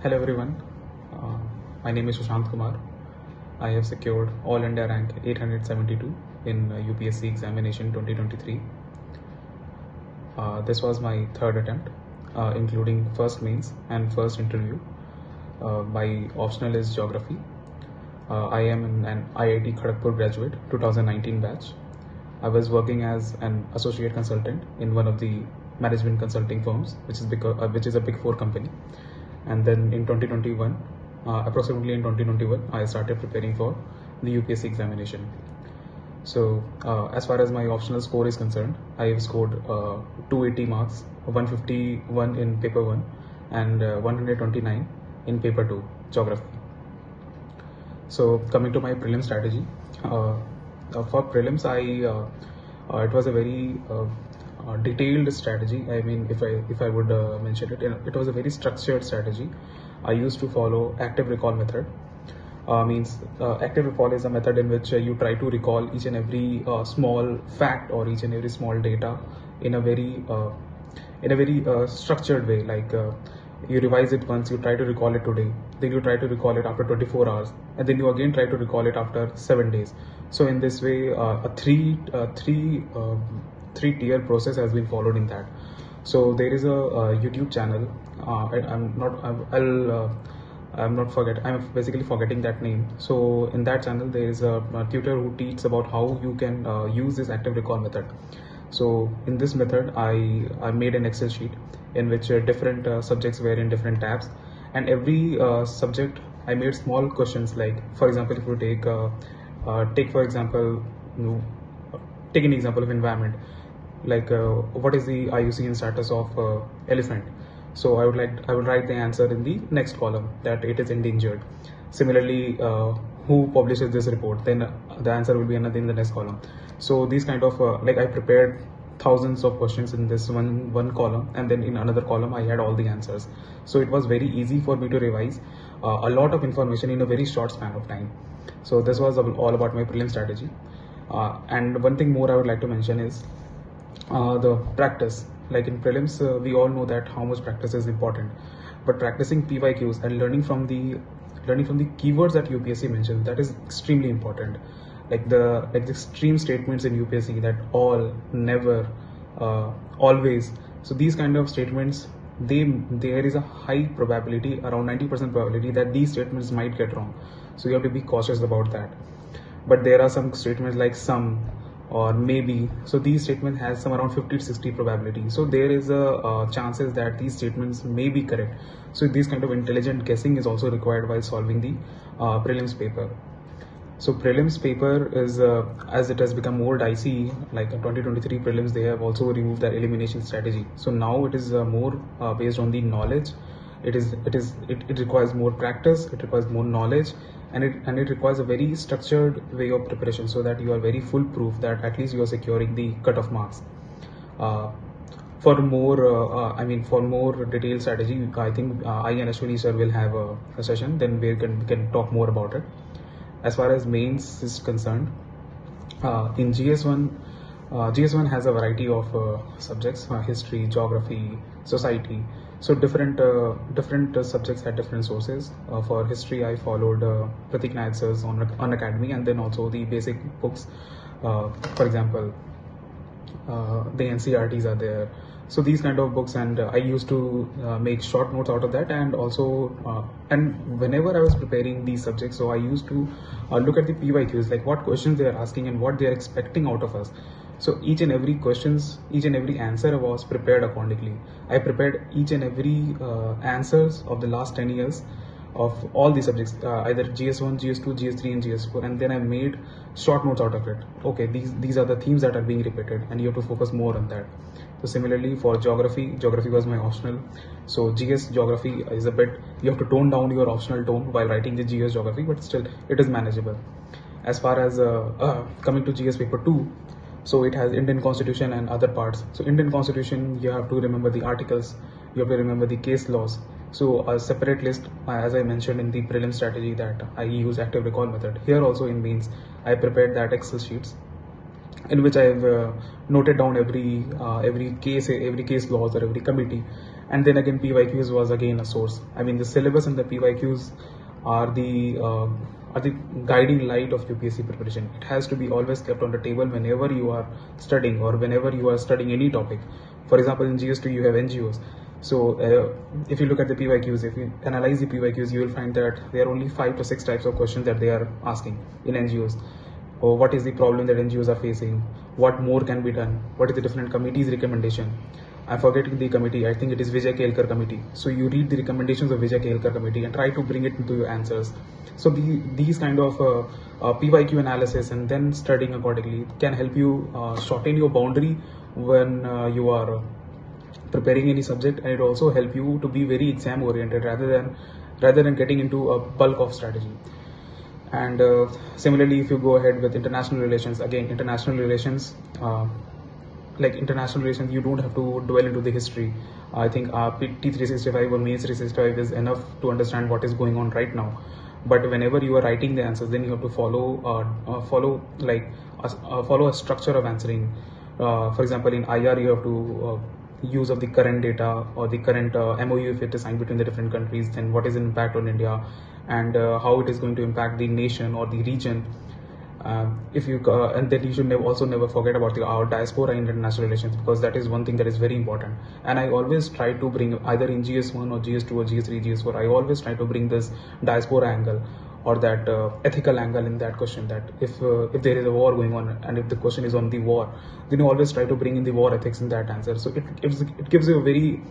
Hello everyone, uh, my name is Sushant Kumar. I have secured All India rank 872 in UPSC examination 2023. This was my third attempt, including first mains and first interview. My optional is geography. I am an IIT Kharagpur graduate, 2019 batch. I was working as an associate consultant in one of the management consulting firms, which is a big four company. And then in 2021, approximately in 2021, I started preparing for the UPSC examination. So as far as my optional score is concerned, I have scored 280 marks, 151 in paper 1 and 129 in paper 2, geography. So coming to my prelim strategy, for prelims, it was a very detailed strategy. I mean, if I would mention it, it was a very structured strategy. I used to follow active recall method. Active recall is a method in which you try to recall each and every small fact or each and every small data in a very structured way. Like you revise it once, you try to recall it today, then you try to recall it after 24 hours, and then you again try to recall it after 7 days. So in this way, a three-tier process has been followed in that. So there is a YouTube channel. I'm basically forgetting that name. So in that channel, there is a tutor who teaches about how you can use this active recall method. So in this method, I made an Excel sheet in which different subjects were in different tabs, and every subject I made small questions. Like for example, if you take for example, take an example of environment, like what is the IUCN status of elephant. So I would write the answer in the next column, that it is endangered. Similarly, who publishes this report, then the answer will be another in the next column. So these kind of like I prepared thousands of questions in this one column, and then in another column I had all the answers. So it was very easy for me to revise a lot of information in a very short span of time. So this was all about my prelim strategy. And one thing more I would like to mention is the practice. Like in prelims, we all know that how much practice is important, but practicing PYQs and learning from the keywords that UPSC mentions, that is extremely important. Like the extreme statements in UPSC, that all, never, always. So these kind of statements, there is a high probability, around 90% probability, that these statements might get wrong. So you have to be cautious about that. But there are some statements like some or maybe, so these statements has some around 50 to 60 probability. So there is a chances that these statements may be correct. So this kind of intelligent guessing is also required while solving the prelims paper. So prelims paper is, as it has become more dicey, like 2023 prelims, they have also removed their elimination strategy. So now it is more based on the knowledge. It requires more practice, it requires more knowledge, and it requires a very structured way of preparation, so that you are very foolproof, that at least you are securing the cutoff marks. For more detailed strategy, I think I and Ashwini sir will have a session, then we can talk more about it. As far as mains is concerned, in GS1 has a variety of subjects: history, geography, society. So different subjects had different sources. For history, I followed Pratik Nayak sir's on Academy, and then also the basic books. For example, the NCRTs are there. So these kind of books, and I used to make short notes out of that, and also and whenever I was preparing these subjects, so I used to look at the PYQs, like what questions they are asking and what they are expecting out of us. So each and every answer was prepared accordingly. I prepared each and every answers of the last 10 years of all the subjects, either GS1, GS2, GS3 and GS4, and then I made short notes out of it. Okay, these are the themes that are being repeated, and you have to focus more on that. So similarly for geography was my optional. So GS geography is a bit, you have to tone down your optional tone while writing the GS geography, but still it is manageable. As far as coming to GS paper 2, so it has Indian Constitution and other parts. So Indian Constitution, you have to remember the articles, you have to remember the case laws. So a separate list, as I mentioned in the prelim strategy, that I use active recall method. Here also in mains, I prepared that Excel sheets in which I have noted down every case laws or every committee, And then again, PYQs was again a source. I mean, the syllabus and the PYQs are the guiding light of UPSC preparation. It has to be always kept on the table whenever you are studying or whenever you are studying any topic. For example, in GS2 you have NGOs. So if you look at the PYQs, if you analyze the PYQs, you will find that there are only 5 to 6 types of questions that they are asking in NGOs. Or what is the problem that NGOs are facing? What more can be done? What is the different committees' recommendation? I'm forgetting the committee. I think it is Vijay Kelkar committee. So you read the recommendations of Vijay Kelkar committee and try to bring it into your answers. So these kind of PYQ analysis and then studying accordingly can help you shorten your boundary when you are preparing any subject, and it also help you to be very exam oriented rather than getting into a bulk of strategy. And similarly, if you go ahead with international relations, again, international relations, you don't have to dwell into the history. I think T365 or Mains 365 is enough to understand what is going on right now. But whenever you are writing the answers, then you have to follow a structure of answering. For example, in IR, you have to use of the current data or the current MOU if it is signed between the different countries, then what is the impact on India and how it is going to impact the nation or the region. And then you should also never forget about our diaspora in international relations, because that is one thing that is very important. And I always try to bring, either in GS1 or GS2 or GS3, GS4, I always try to bring this diaspora angle or that ethical angle in that question, that if there is a war going on and if the question is on the war, then you always try to bring in the war ethics in that answer. So it gives you a very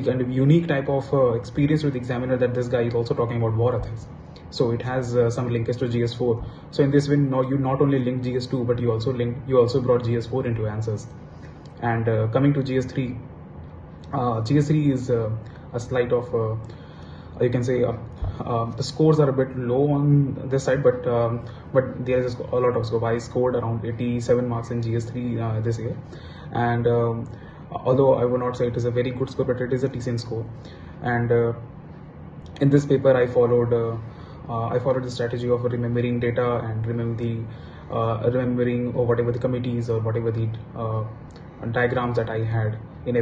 kind of unique type of experience with the examiner, that this guy is also talking about war ethics. So it has some linkage to GS4. So in this way, now you not only link GS2, but you also brought GS4 into answers. And coming to GS3, GS3 is a slight of you can say the scores are a bit low on this side, but there is a lot of scope. I scored around 87 marks in GS3 this year, and although I would not say it is a very good score, but it is a decent score. And in this paper, I followed the strategy of remembering data and remembering whatever the committees or whatever the diagrams that I had in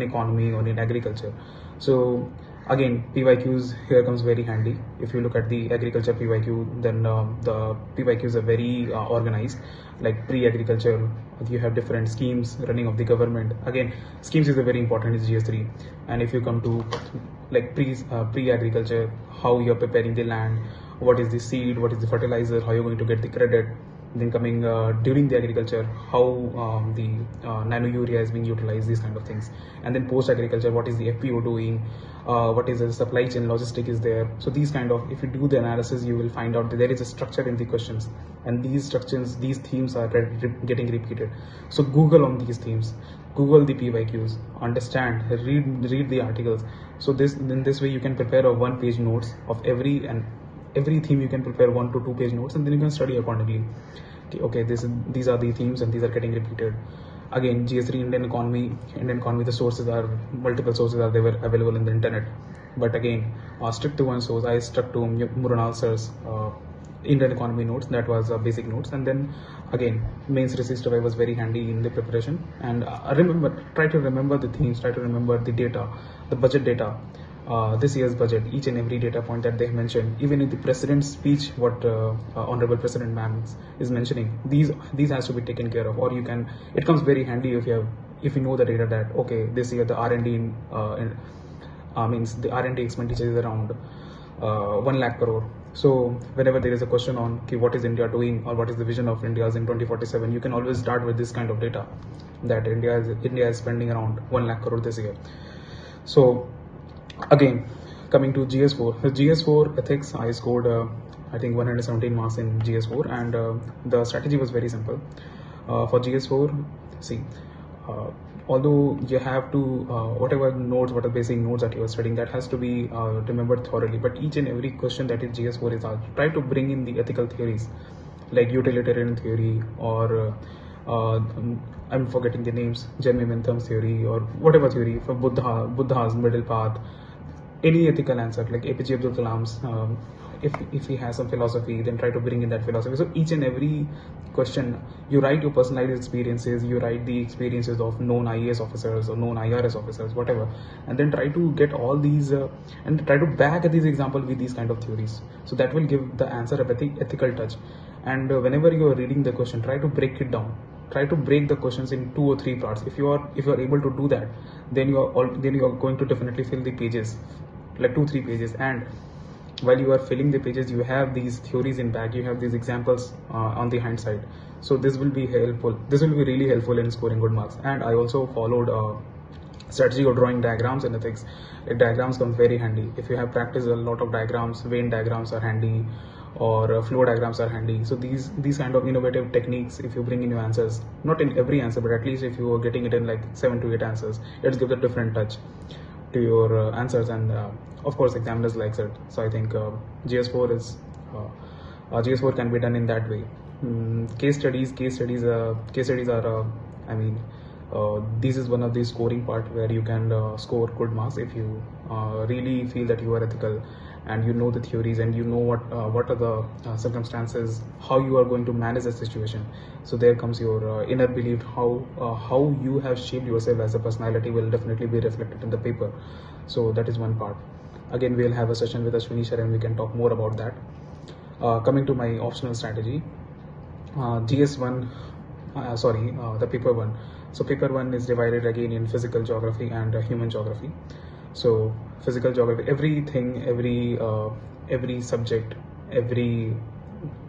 economy or in agriculture. So again, PYQs here comes very handy. If you look at the agriculture PYQ, then the PYQs are very organized. Like pre-agriculture, you have different schemes running of the government. Again, schemes is a very important in GS3. And if you come to like pre-agriculture, how you're preparing the land, what is the seed, what is the fertilizer, how you're going to get the credit. Then coming during the agriculture, how the nano urea is being utilized, these kind of things. And then post agriculture, what is the FPO doing, what is the supply chain logistic is there. So these kind of, if you do the analysis, you will find out that there is a structure in the questions, and these structures, these themes are getting repeated. So Google on these themes, Google the PYQs, understand, read the articles. So in this way you can prepare a 1-page notes of every theme. You can prepare 1 to 2 page notes, and then you can study accordingly. Okay, these are the themes and these are getting repeated. Again, GS3 Indian economy, the sources are, multiple sources are available in the internet. But again, stick to one source. I stuck to Murunal sir's Indian economy notes. That was basic notes. And then again, Mains 365 was very handy in the preparation. And try to remember the themes, try to remember the data, the budget data. This year's budget, each and every data point that they have mentioned, even in the president's speech, what Honorable President Ma'am is mentioning, these has to be taken care of. Or it comes very handy if you know the data that, okay, this year the R&D means the R&D expenditure is around 1 lakh crore. So whenever there is a question on what is India doing or what is the vision of India's in 2047, you can always start with this kind of data, that India is spending around 1 lakh crore this year. So again, coming to GS4, the GS4 ethics, I scored I think 117 marks in GS4, and the strategy was very simple. For GS4, although you have to whatever basic notes that you are studying, that has to be remembered thoroughly, but each and every question that is GS4 is asked, try to bring in the ethical theories like utilitarian theory or I'm forgetting the names, Jeremy Bentham's theory or whatever theory, for Buddha's middle path, any ethical answer like APJ Abdul Kalam's if he has some philosophy, then try to bring in that philosophy. So each and every question, you write your personalized experiences, you write the experiences of known IAS officers or known IRS officers, whatever, and then try to get all these and try to back these examples with these kind of theories. So that will give the answer a ethical touch. And whenever you are reading the question, try to break it down. Try to break the questions in 2 or 3 parts. If you are able to do that, then you are going to definitely fill the pages, like 2-3 pages. And while you are filling the pages, you have these theories in back, you have these examples on the hindsight. So this will be helpful. This will be really helpful in scoring good marks. And I also followed strategy of drawing diagrams in ethics. Diagrams come very handy. If you have practiced a lot of diagrams, Venn diagrams are handy, or flow diagrams are handy. So these kind of innovative techniques, if you bring in your answers, not in every answer, but at least if you are getting it in like 7 to 8 answers, it gives a different touch to your answers. And of course examiners likes it. So I think GS4 is GS4 can be done in that way. Case studies are I mean, this is one of the scoring part where you can score good marks if you really feel that you are ethical, and you know the theories, and you know what are the circumstances, how you are going to manage the situation. So there comes your inner belief, how you have shaped yourself as a personality will definitely be reflected in the paper. So that is one part. Again, we'll have a session with Ashwini sir and we can talk more about that. Coming to my optional strategy, GS1, the paper 1. So paper 1 is divided again in physical geography and human geography. So physical geography, everything, every subject, every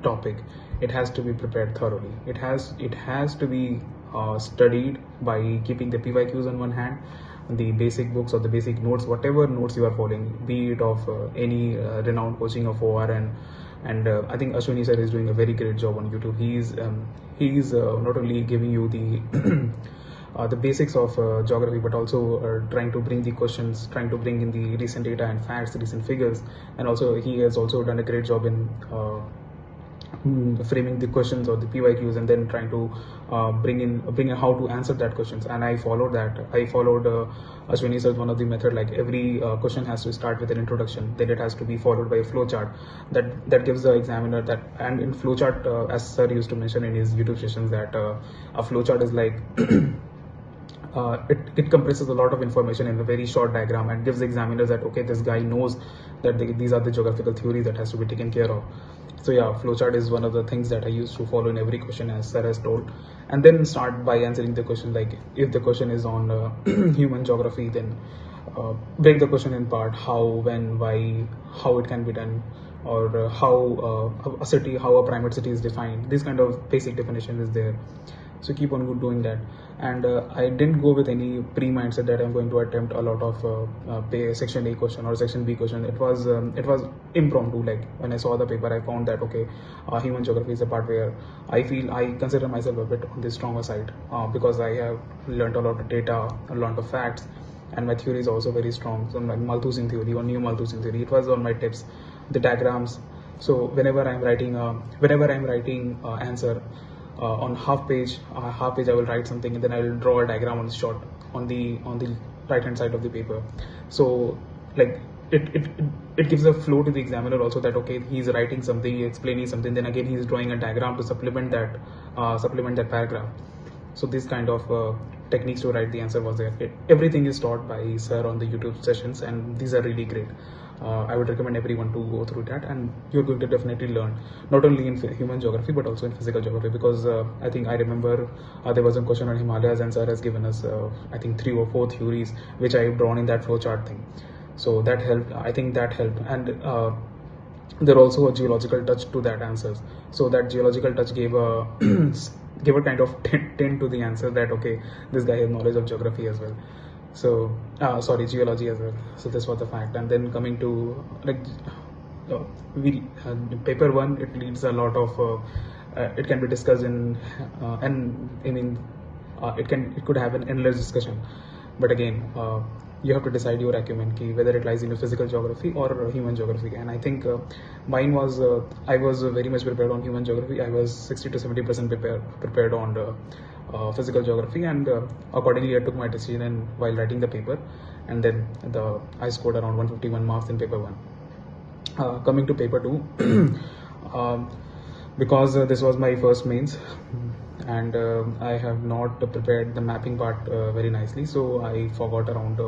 topic, it has to be prepared thoroughly. It has to be studied by keeping the PYQs on one hand, the basic books or the basic notes, whatever notes you are following, be it of any renowned coaching of OR, and I think Ashwini sir is doing a very great job on YouTube. He is not only giving you the basics of geography, but also trying to bring the questions, trying to bring in the recent data and facts, recent figures, and also he has also done a great job in framing the questions or the PYQs, and then trying to bring in how to answer that questions. And I followed Ashwini sir's one of the method, like every question has to start with an introduction, then it has to be followed by a flow chart that gives the examiner that. And in flow chart, as sir used to mention in his YouTube sessions, that a flow chart is like it compresses a lot of information in a very short diagram and gives the examiners that okay, this guy knows that these are the geographical theories that has to be taken care of. So yeah, flowchart is one of the things that I used to follow in every question, as sir has told. And then start by answering the question, like if the question is on human geography, then break the question in part: how, when, why, how it can be done, or how a primate city is defined. This kind of basic definition is there. So keep on doing that. And I didn't go with any pre-mindset that I'm going to attempt a lot of section A question or section B question. It was impromptu. Like when I saw the paper, I found that okay, human geography is a part where I feel I consider myself a bit on the stronger side because I have learned a lot of data, a lot of facts, and my theory is also very strong. So my Malthusian theory or new Malthusian theory, it was on my tips, the diagrams. So whenever I'm writing answer. On half page I will write something, and then I will draw a diagram on the short on the right hand side of the paper. So like it gives a flow to the examiner also, that okay, he's writing something, he's explaining something, then again he's drawing a diagram to supplement that paragraph. So this kind of techniques to write the answer was there. Everything is taught by sir on the YouTube sessions, and these are really great. I would recommend everyone to go through that, and you're going to definitely learn not only in human geography but also in physical geography, because I think I remember there was a question on Himalayas, and sir has given us I think 3 or 4 theories which I have drawn in that flowchart thing. So that helped. I think that helped. And there also a geological touch to that answers. So that geological touch gave a give a kind of tint to the answer, that okay, this guy has knowledge of geography as well. So geology as well. So this was the fact. And then coming to like paper 1, it leads a lot of it can be discussed in and I mean it could have an endless discussion, but again you have to decide your acumen key, whether it lies in your physical geography or human geography. And I think mine was I was very much prepared on human geography. I was 60 to 70% prepared on physical geography, and accordingly I took my decision while writing the paper, and then I scored around 151 marks in paper 1. Coming to paper 2, because this was my first mains, and I have not prepared the mapping part very nicely, so I forgot around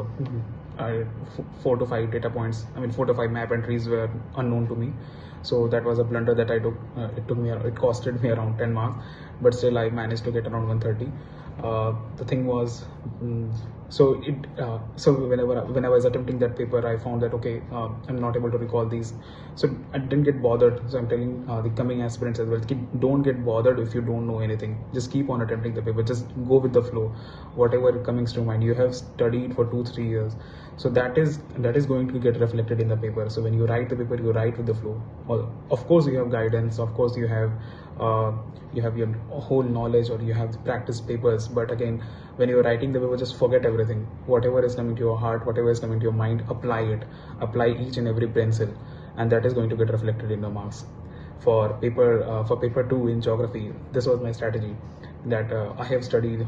4 to 5 data points. I mean 4 to 5 map entries were unknown to me, so that was a blunder that I took. It costed me around 10 marks, but still I managed to get around 130. The thing was, so when I was attempting that paper, I found that okay, I'm not able to recall these, so I didn't get bothered. So I'm telling the coming aspirants as well, don't get bothered if you don't know anything. Just keep on attempting the paper, just go with the flow. Whatever comes to mind, you have studied for 2-3 years, so that is going to get reflected in the paper. So when you write the paper, you write with the flow. Well, of course you have guidance, of course you have your whole knowledge, or you have the practice papers, but again, when you're writing the paper, just forget everything. Whatever is coming to your heart, whatever is coming to your mind, apply each and every pencil, and that is going to get reflected in the marks. For paper 2 in geography, this was my strategy, that I have studied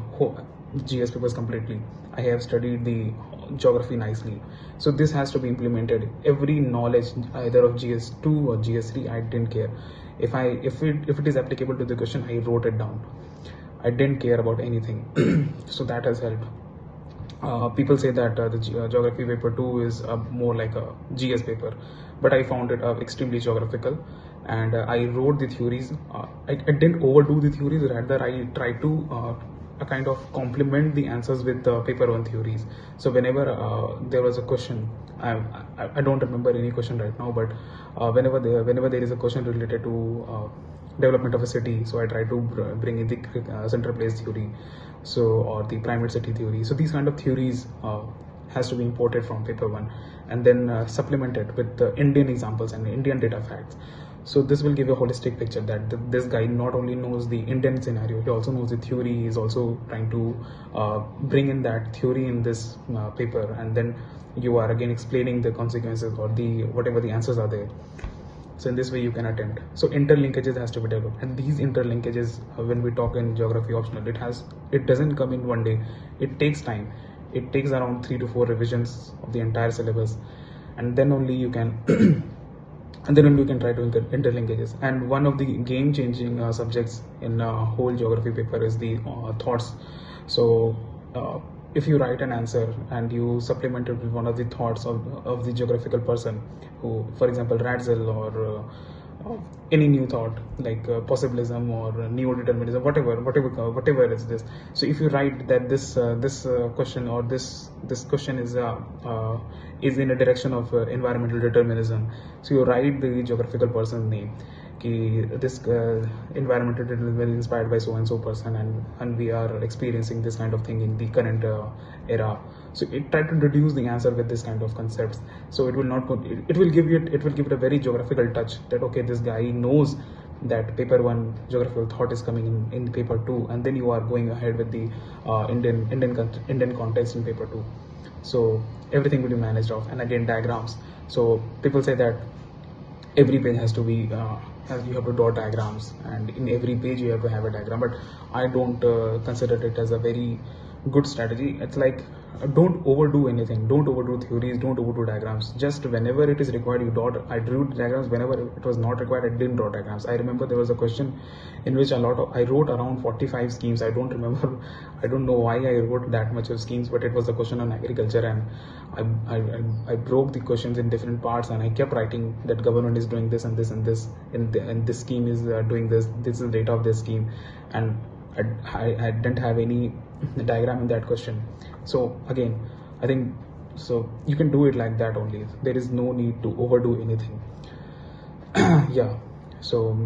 GS papers completely. I have studied the geography nicely, so this has to be implemented. Every knowledge, either of GS2 or GS3, I didn't care. If it is applicable to the question, I wrote it down. I didn't care about anything. So that has helped. People say that the geography paper 2 is more like a GS paper, but I found it extremely geographical, and I wrote the theories. I didn't overdo the theories, rather I tried to kind of complement the answers with the paper 1 theories. So whenever there was a question, I don't remember any question right now, but whenever there is a question related to development of a city, so I try to bring in the central place theory, so, or the primate city theory. So these kind of theories has to be imported from paper 1, and then supplemented with the Indian examples and Indian data facts. So this will give a holistic picture that this guy not only knows the Indian scenario, he also knows the theory. He is also trying to bring in that theory in this paper, and then you are again explaining the consequences or the whatever the answers are there. So in this way you can attempt. So interlinkages has to be developed, and these interlinkages, when we talk in geography optional, it doesn't come in one day. It takes time. It takes around 3 to 4 revisions of the entire syllabus, and then only you can and then only you can try to interlinkages. And one of the game-changing subjects in whole geography paper is the thoughts. So if you write an answer and you supplement it with one of the thoughts of the geographical person, who, for example, Ratzel, or any new thought like possibilism or neo-determinism, whatever is this. So if you write that this question, or this question is in a direction of environmental determinism, so you write the geographical person's name. This environmental determinism is inspired by so and so person, and we are experiencing this kind of thing in the current era. So it try to reduce the answer with this kind of concepts. So it will not go, it will give it a very geographical touch, that okay, this guy knows that paper 1 geographical thought is coming in paper 2, and then you are going ahead with the Indian context in paper 2. So everything will be managed off. And again, diagrams. So people say that every page has to be you have to draw diagrams, and in every page you have to have a diagram, but I don't consider it as a very good strategy. It's like, don't overdo anything, don't overdo theories, don't overdo diagrams. Just whenever it is required, you draw. I drew diagrams. Whenever it was not required, I didn't draw diagrams. I remember there was a question in which I wrote around 45 schemes. I don't remember, I don't know why I wrote that much of schemes, but it was a question on agriculture, and I broke the questions in different parts, and I kept writing that government is doing this and this and this, and this scheme is doing this. This is the data of this scheme, and I didn't have any diagram in that question. So again, I think so you can do it like that only. There is no need to overdo anything. Yeah. So,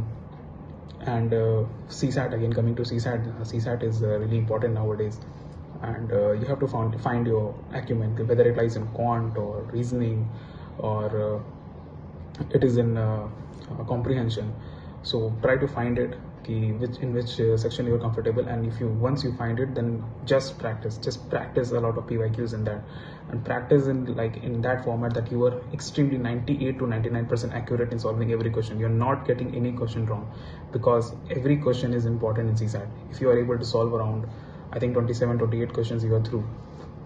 and CSAT, again coming to CSAT is really important nowadays, and you have to find your acumen, whether it lies in quant or reasoning, or it is in comprehension. So try to find it, in which section you are comfortable, and once you find it, then just practice a lot of PYQs in that, and practice in that format that you are extremely 98 to 99% accurate in solving every question. You're not getting any question wrong, because every question is important in CSAT. If you are able to solve around, I think 27-28 questions, you are through.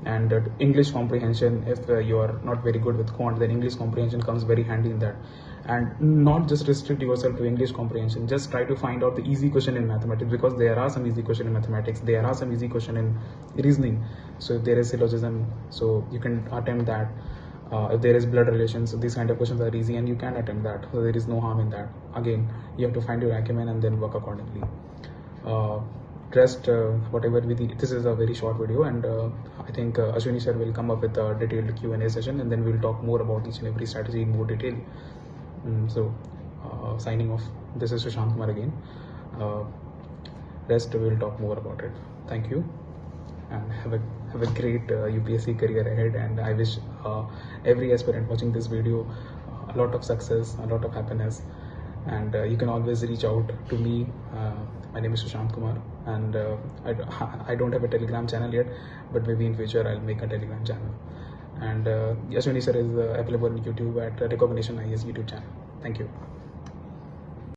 And English comprehension, if you are not very good with quant, then English comprehension comes very handy in that. And not just restrict yourself to English comprehension, just try to find out the easy question in mathematics, because there are some easy question in mathematics, there are some easy question in reasoning. So if there is syllogism, so you can attempt that. If there is blood relations, so these kind of questions are easy and you can attempt that, so there is no harm in that. Again, you have to find your acumen and then work accordingly. Rest, whatever we think, this is a very short video, and I think Ashwini sir will come up with a detailed Q&A session, and then we'll talk more about each and every strategy in more detail. Signing off, this is Sushant Kumar again. Rest, we'll talk more about it. Thank you, and have a great UPSC career ahead, and I wish every aspirant watching this video a lot of success, a lot of happiness. And you can always reach out to me. My name is Sushant Kumar, and I don't have a Telegram channel yet, but maybe in future I'll make a Telegram channel. And Ashwini sir is available on YouTube at Recognition IAS YouTube channel. Thank you.